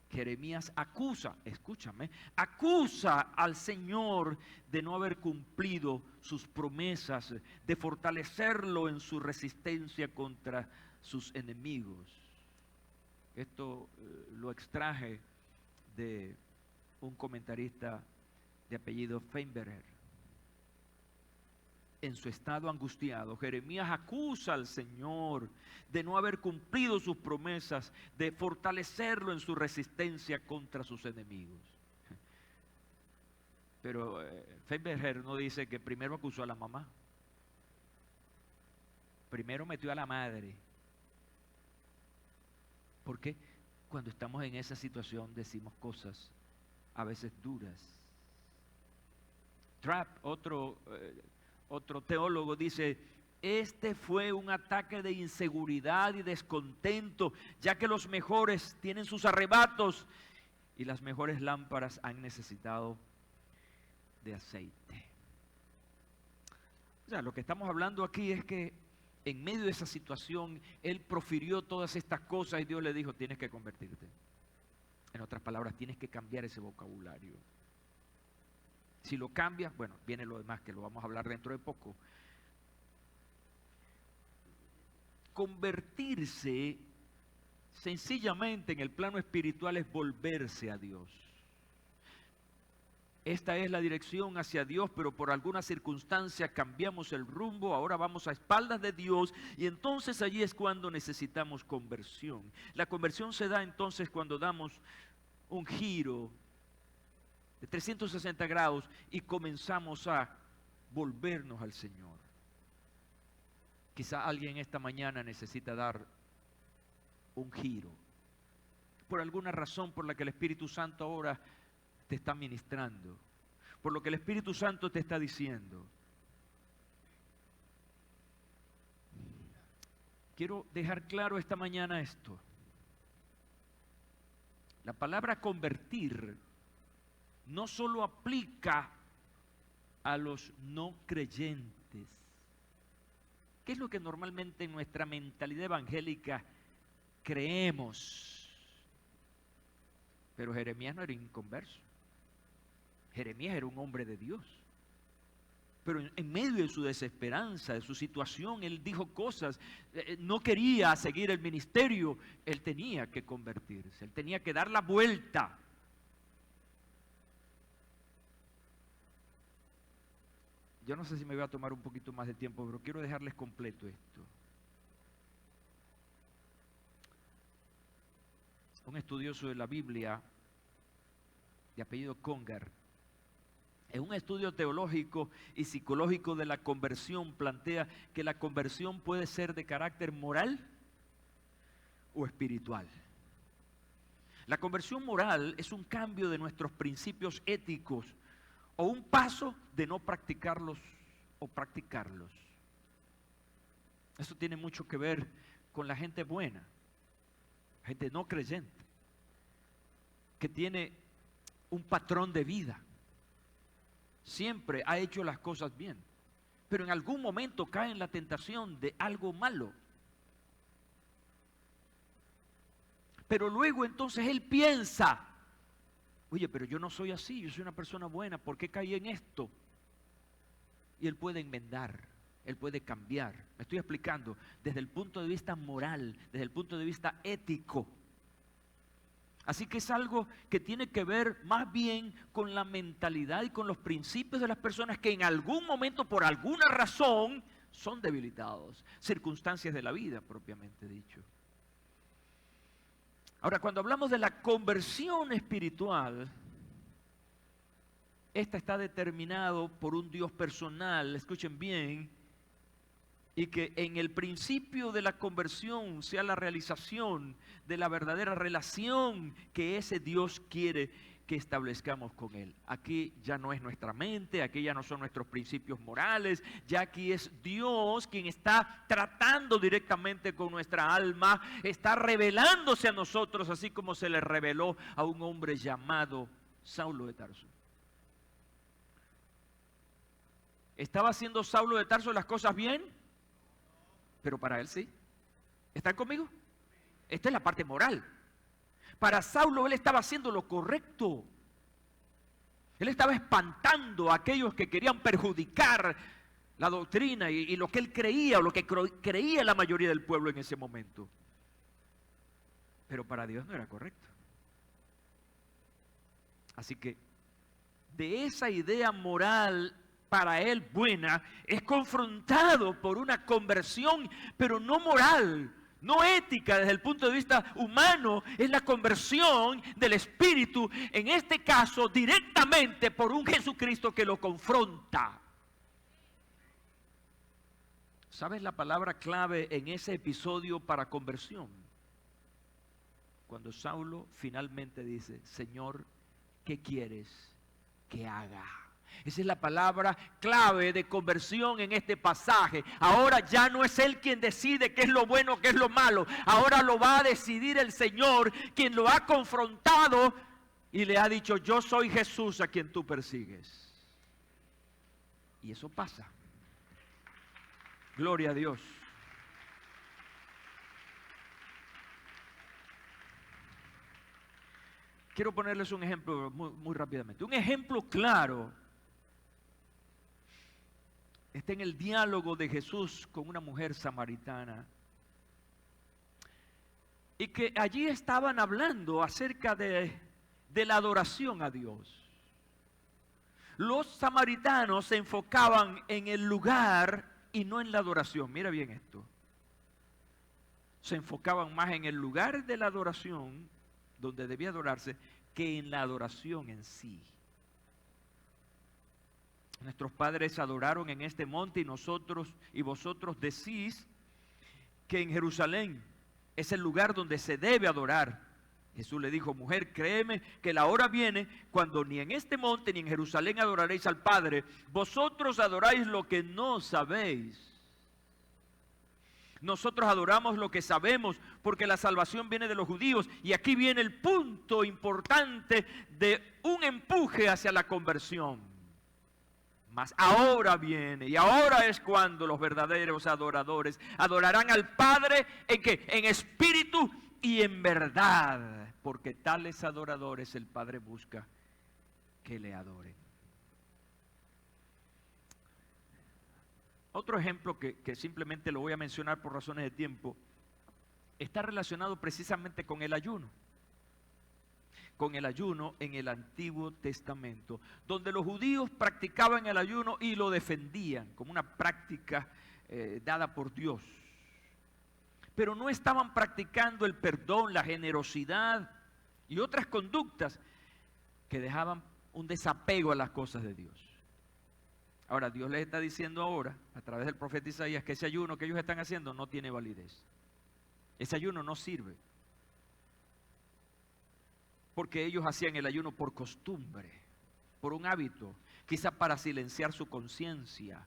Jeremías acusa al Señor de no haber cumplido sus promesas, de fortalecerlo en su resistencia contra sus enemigos. Esto lo extraje de un comentarista de apellido Feinberger. En su estado angustiado, Jeremías acusa al Señor de no haber cumplido sus promesas, de fortalecerlo en su resistencia contra sus enemigos. Pero Feinberger no dice que primero acusó a la mamá. Primero metió a la madre. Porque cuando estamos en esa situación decimos cosas a veces duras. Trapp, otro teólogo, dice: este fue un ataque de inseguridad y descontento, ya que los mejores tienen sus arrebatos y las mejores lámparas han necesitado de aceite. O sea, lo que estamos hablando aquí es que en medio de esa situación, él profirió todas estas cosas y Dios le dijo: tienes que convertirte. En otras palabras, tienes que cambiar ese vocabulario. Si lo cambias, bueno, viene lo demás que lo vamos a hablar dentro de poco. Convertirse sencillamente en el plano espiritual es volverse a Dios. Esta es la dirección hacia Dios, pero por alguna circunstancia cambiamos el rumbo, ahora vamos a espaldas de Dios y entonces allí es cuando necesitamos conversión. La conversión se da entonces cuando damos un giro de 360 grados y comenzamos a volvernos al Señor. Quizá alguien esta mañana necesita dar un giro por alguna razón por la que el Espíritu Santo ahora te está ministrando, por lo que el Espíritu Santo te está diciendo. Quiero dejar claro esta mañana esto. La palabra convertir no solo aplica a los no creyentes. ¿Qué es lo que normalmente en nuestra mentalidad evangélica creemos? Pero Jeremías no era inconverso. Jeremías era un hombre de Dios. Pero en medio de su desesperanza, de su situación, él dijo cosas. No quería seguir el ministerio. Él tenía que convertirse. Él tenía que dar la vuelta. Yo no sé si me voy a tomar un poquito más de tiempo, pero quiero dejarles completo esto. Un estudioso de la Biblia, de apellido Conger, en un estudio teológico y psicológico de la conversión, plantea que la conversión puede ser de carácter moral o espiritual. La conversión moral es un cambio de nuestros principios éticos o un paso de no practicarlos o practicarlos. Eso tiene mucho que ver con la gente buena, gente no creyente, que tiene un patrón de vida. Siempre ha hecho las cosas bien, pero en algún momento cae en la tentación de algo malo. Pero luego entonces él piensa: oye, pero yo no soy así, yo soy una persona buena, ¿por qué caí en esto? Y él puede enmendar, él puede cambiar. Me estoy explicando desde el punto de vista moral, desde el punto de vista ético. Así que es algo que tiene que ver más bien con la mentalidad y con los principios de las personas que en algún momento, por alguna razón, son debilitados. Circunstancias de la vida, propiamente dicho. Ahora, cuando hablamos de la conversión espiritual, esta está determinado por un Dios personal, escuchen bien, y que en el principio de la conversión sea la realización de la verdadera relación que ese Dios quiere que establezcamos con Él. Aquí ya no es nuestra mente, aquí ya no son nuestros principios morales, ya aquí es Dios quien está tratando directamente con nuestra alma, está revelándose a nosotros, así como se le reveló a un hombre llamado Saulo de Tarso. ¿Estaba haciendo Saulo de Tarso las cosas bien? Pero para él sí. ¿Están conmigo? Esta es la parte moral. Para Saulo él estaba haciendo lo correcto. Él estaba espantando a aquellos que querían perjudicar la doctrina y lo que él creía, o lo que creía la mayoría del pueblo en ese momento. Pero para Dios no era correcto. Así que de esa idea moral para él buena, es confrontado por una conversión, pero no moral, no ética desde el punto de vista humano, es la conversión del espíritu, en este caso directamente por un Jesucristo que lo confronta. ¿Sabes la palabra clave en ese episodio para conversión? Cuando Saulo finalmente dice, Señor, ¿qué quieres que haga? Esa es la palabra clave de conversión en este pasaje. Ahora ya no es Él quien decide qué es lo bueno, qué es lo malo. Ahora lo va a decidir el Señor, quien lo ha confrontado y le ha dicho, yo soy Jesús a quien tú persigues. Y eso pasa. Gloria a Dios. Quiero ponerles un ejemplo muy rápidamente. Un ejemplo claro está en el diálogo de Jesús con una mujer samaritana. Y que allí estaban hablando acerca de la adoración a Dios. Los samaritanos se enfocaban en el lugar y no en la adoración. Mira bien esto. Se enfocaban más en el lugar de la adoración, donde debía adorarse, que en la adoración en sí. Nuestros padres adoraron en este monte y vosotros decís que en Jerusalén es el lugar donde se debe adorar. Jesús le dijo, mujer, créeme que la hora viene cuando ni en este monte ni en Jerusalén adoraréis al Padre. Vosotros adoráis lo que no sabéis. Nosotros adoramos lo que sabemos porque la salvación viene de los judíos. Y aquí viene el punto importante de un empuje hacia la conversión. Mas ahora viene y ahora es cuando los verdaderos adoradores adorarán al Padre ¿en qué? En espíritu y en verdad, porque tales adoradores el Padre busca que le adoren. Otro ejemplo que simplemente lo voy a mencionar por razones de tiempo, está relacionado precisamente con el ayuno. Con el ayuno en el Antiguo Testamento, donde los judíos practicaban el ayuno y lo defendían como una práctica dada por Dios. Pero no estaban practicando el perdón, la generosidad y otras conductas que dejaban un desapego a las cosas de Dios. Ahora Dios les está diciendo ahora, a través del profeta Isaías, que ese ayuno que ellos están haciendo no tiene validez. Ese ayuno no sirve. Porque ellos hacían el ayuno por costumbre, por un hábito, quizá para silenciar su conciencia,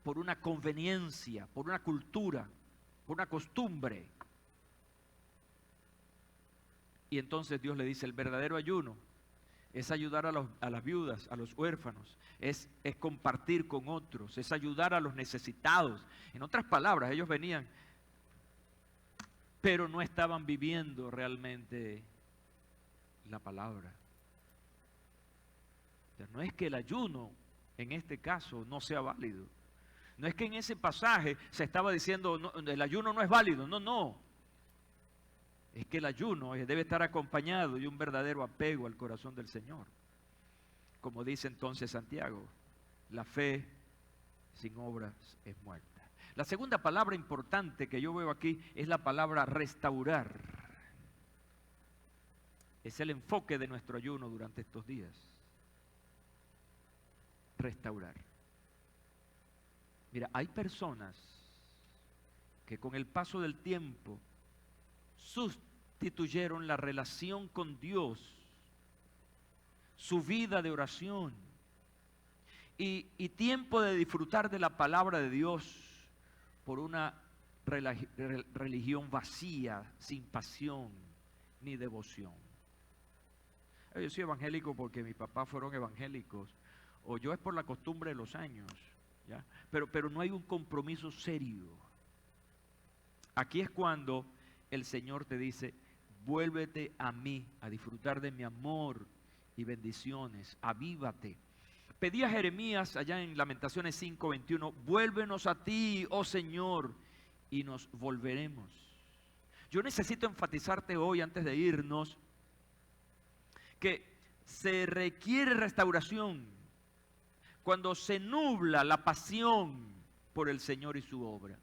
por una conveniencia, por una cultura, por una costumbre. Y entonces Dios le dice, el verdadero ayuno es ayudar a las viudas, a los huérfanos, es compartir con otros, es ayudar a los necesitados. En otras palabras, ellos venían, pero no estaban viviendo realmente la palabra. No es que el ayuno en este caso no sea válido. No es que en ese pasaje se estaba diciendo no, el ayuno no es válido. No. Es que el ayuno debe estar acompañado de un verdadero apego al corazón del Señor. Como dice entonces Santiago, la fe sin obras es muerta. La segunda palabra importante que yo veo aquí es la palabra restaurar. Es el enfoque de nuestro ayuno durante estos días. Restaurar. Mira, hay personas que con el paso del tiempo sustituyeron la relación con Dios, su vida de oración y tiempo de disfrutar de la palabra de Dios por una religión vacía, sin pasión ni devoción. Yo soy evangélico porque mis papás fueron evangélicos, o yo es por la costumbre de los años, ¿ya? Pero no hay un compromiso serio. Aquí es cuando el Señor te dice, vuélvete a mí, a disfrutar de mi amor y bendiciones, avívate. Pedía Jeremías allá en Lamentaciones 5:21, vuélvenos a ti, oh Señor, y nos volveremos. Yo necesito enfatizarte hoy, antes de irnos, que se requiere restauración cuando se nubla la pasión por el Señor y su obra.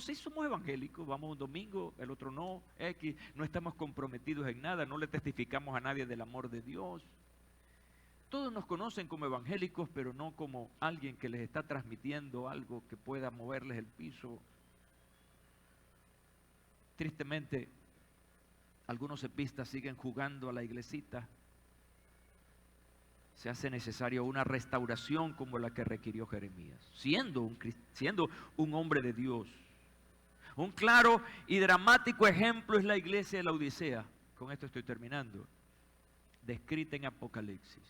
Sí somos evangélicos, vamos un domingo, el otro no, X, no estamos comprometidos en nada, no le testificamos a nadie del amor de Dios. Todos nos conocen como evangélicos, pero no como alguien que les está transmitiendo algo que pueda moverles el piso. Tristemente, algunos epistas siguen jugando a la iglesita. Se hace necesario una restauración como la que requirió Jeremías, siendo un hombre de Dios. Un claro y dramático ejemplo es la iglesia de la Odisea. Con esto estoy terminando. Descrita en Apocalipsis.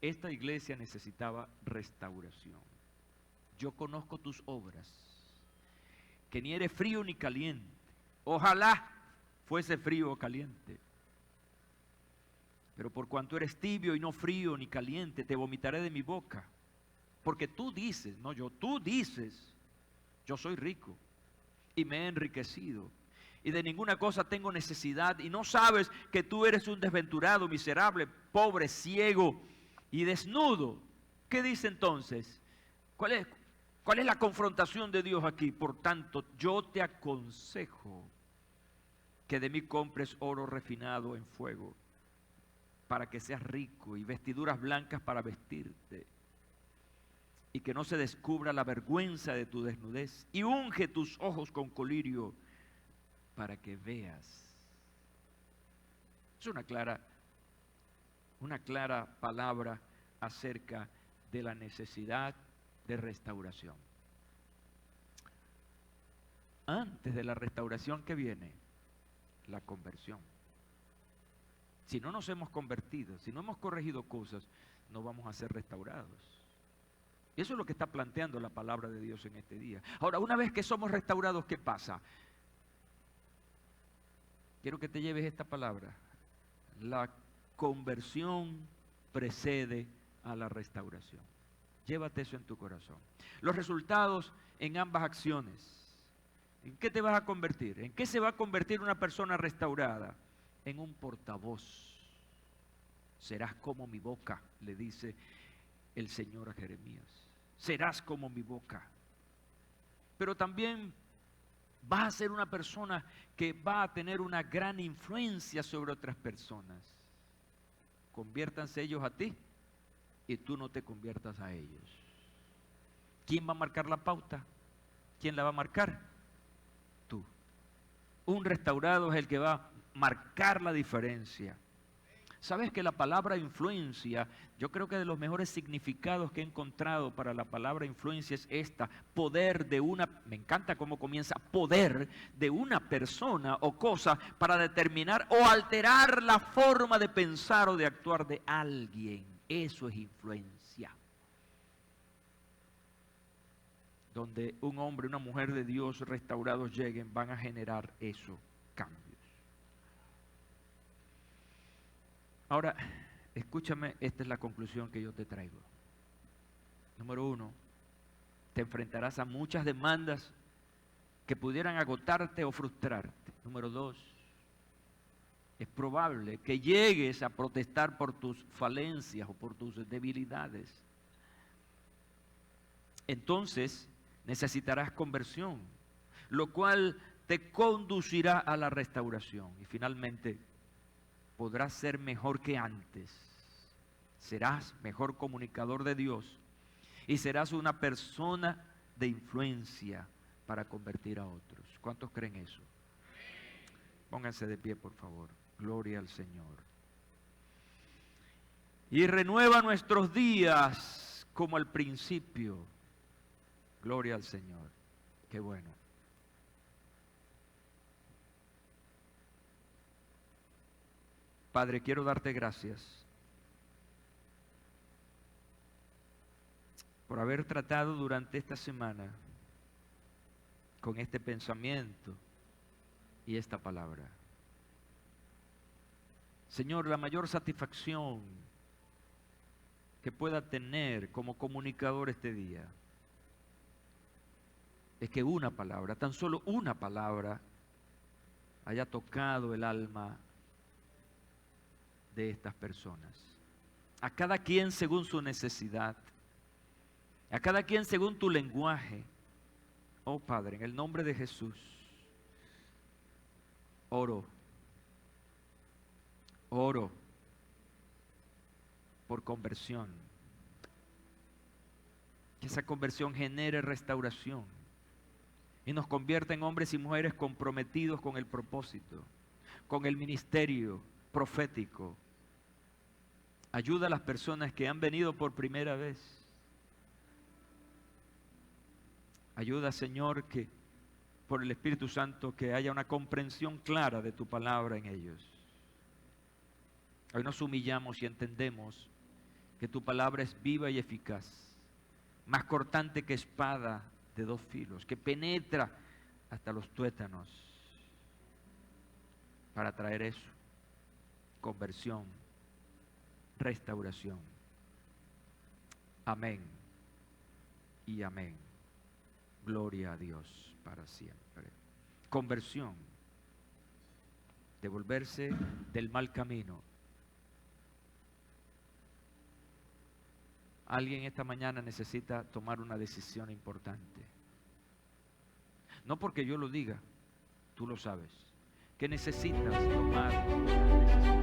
Esta iglesia necesitaba restauración. Yo conozco tus obras, que ni eres frío ni caliente. Ojalá fuese frío o caliente. Pero por cuanto eres tibio y no frío ni caliente, te vomitaré de mi boca. Porque tú dices, no yo, tú dices, yo soy rico y me he enriquecido y de ninguna cosa tengo necesidad, y no sabes que tú eres un desventurado, miserable, pobre, ciego y desnudo. ¿Qué dice entonces? ¿Cuál es la confrontación de Dios aquí? Por tanto, yo te aconsejo que de mí compres oro refinado en fuego, para que seas rico, y vestiduras blancas para vestirte, y que no se descubra la vergüenza de tu desnudez, y unge tus ojos con colirio para que veas. Es una clara palabra acerca de la necesidad de restauración. Antes de la restauración, ¿qué viene? La conversión. Si no nos hemos convertido, si no hemos corregido cosas, no vamos a ser restaurados. Y eso es lo que está planteando la palabra de Dios en este día. Ahora, una vez que somos restaurados, ¿qué pasa? Quiero que te lleves esta palabra. La conversión precede a la restauración. Llévate eso en tu corazón. Los resultados en ambas acciones. ¿En qué te vas a convertir? ¿En qué se va a convertir una persona restaurada? En un portavoz. Serás como mi boca, le dice el Señor a Jeremías. Serás como mi boca. Pero también vas a ser una persona que va a tener una gran influencia sobre otras personas. Conviértanse ellos a ti y tú no te conviertas a ellos. ¿Quién va a marcar la pauta? ¿Quién la va a marcar? Tú. Un restaurado es el que va a marcar la diferencia. Sabes que la palabra influencia, yo creo que de los mejores significados que he encontrado para la palabra influencia es esta: poder de una, me encanta cómo comienza, poder de una persona o cosa para determinar o alterar la forma de pensar o de actuar de alguien. Eso es influencia. Donde un hombre, una mujer de Dios restaurados lleguen, van a generar eso, cambios. Ahora, escúchame, esta es la conclusión que yo te traigo. Número 1, te enfrentarás a muchas demandas que pudieran agotarte o frustrarte. Número 2, es probable que llegues a protestar por tus falencias o por tus debilidades. Entonces, necesitarás conversión, lo cual te conducirá a la restauración. Y finalmente, podrás ser mejor que antes. Serás mejor comunicador de Dios y serás una persona de influencia para convertir a otros. ¿Cuántos creen eso? Pónganse de pie, por favor. Gloria al Señor. Y renueva nuestros días como al principio. Gloria al Señor. Qué bueno. Padre, quiero darte gracias por haber tratado durante esta semana con este pensamiento y esta palabra. Señor, la mayor satisfacción que pueda tener como comunicador este día es que una palabra, tan solo una palabra, haya tocado el alma de estas personas. A cada quien según su necesidad, a cada quien según tu lenguaje, Oh Padre, en el nombre de Jesús, oro por conversión. Que esa conversión genere restauración y nos convierta en hombres y mujeres comprometidos con el propósito, con el ministerio profético. Ayuda a las personas que han venido por primera vez. Ayuda, Señor, que por el Espíritu Santo que haya una comprensión clara de tu palabra en ellos. Hoy nos humillamos y entendemos que tu palabra es viva y eficaz, más cortante que espada de dos filos, que penetra hasta los tuétanos para traer eso, conversión, restauración. Amén y amén. Gloria a Dios para siempre. Conversión, devolverse del mal camino. Alguien esta mañana necesita tomar una decisión importante. No porque yo lo diga, tú lo sabes, que necesitas tomar una decisión.